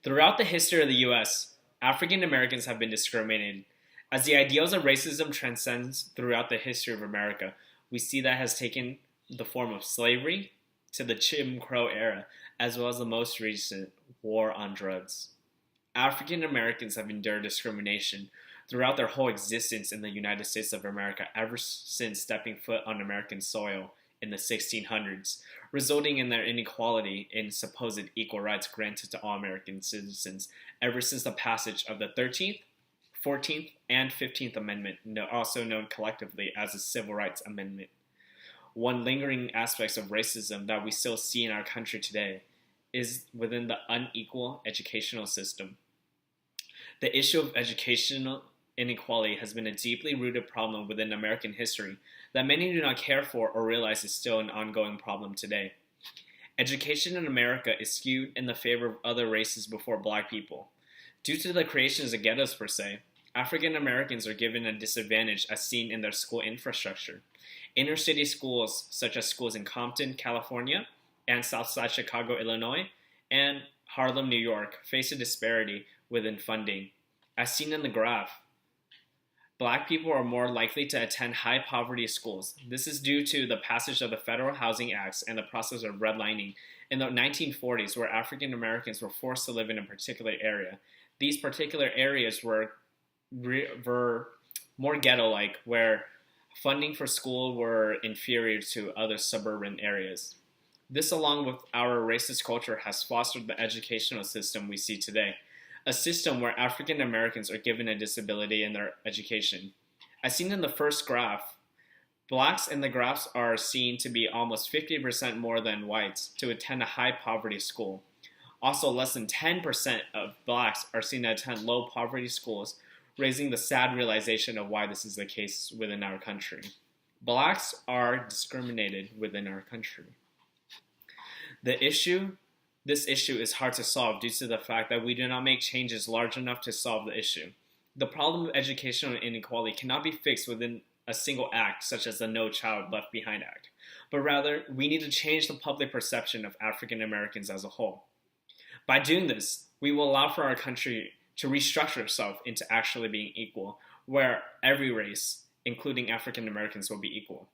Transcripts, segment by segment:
Throughout the history of the U.S., African Americans have been discriminated. As the ideals of racism transcends throughout the history of America, we see that has taken the form of slavery to the Jim Crow era, as well as the most recent war on drugs. African Americans have endured discrimination throughout their whole existence in the United States of America ever since stepping foot on American soil in the 1600s, resulting in their inequality in supposed equal rights granted to all American citizens ever since the passage of the 13th, 14th, and 15th Amendment, also known collectively as the Civil Rights Amendment. One lingering aspect of racism that we still see in our country today is within the unequal educational system. The issue of educational inequality has been a deeply rooted problem within American history that many do not care for or realize is still an ongoing problem today. Education in America is skewed in the favor of other races before black people. Due to the creations of ghettos per se, African Americans are given a disadvantage as seen in their school infrastructure. Inner city schools, such as schools in Compton, California, and Southside Chicago, Illinois, and Harlem, New York, face a disparity within funding. As seen in the graph, black people are more likely to attend high poverty schools. This is due to the passage of the Federal Housing Acts and the process of redlining in the 1940s, where African Americans were forced to live in a particular area. These particular areas were more ghetto-like, where funding for school were inferior to other suburban areas. This, along with our racist culture, has fostered the educational system we see today, a system where African Americans are given a disability in their education. As seen in the first graph, blacks in the graphs are seen to be almost 50% more than whites to attend a high poverty school. Also, less than 10% of blacks are seen to attend low poverty schools, raising the sad realization of why this is the case within our country. Blacks are discriminated within our country. This issue is hard to solve due to the fact that we do not make changes large enough to solve the issue. The problem of educational inequality cannot be fixed within a single act, such as the No Child Left Behind Act, but rather we need to change the public perception of African Americans as a whole. By doing this, we will allow for our country to restructure itself into actually being equal, where every race, including African Americans, will be equal.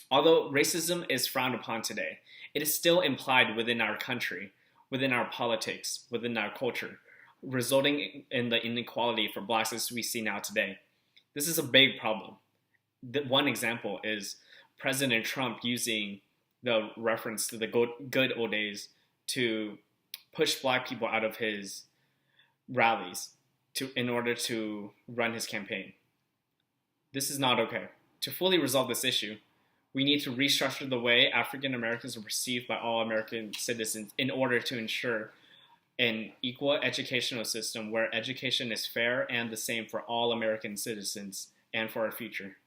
Although racism is frowned upon today, it is still implied within our country, within our politics, within our culture, resulting in the inequality for blacks as we see now today. This is a big problem. One example is President Trump using the reference to the good old days to push black people out of his rallies in order to run his campaign. This is not okay. To fully resolve this issue, we need to restructure the way African Americans are perceived by all American citizens in order to ensure an equal educational system where education is fair and the same for all American citizens and for our future.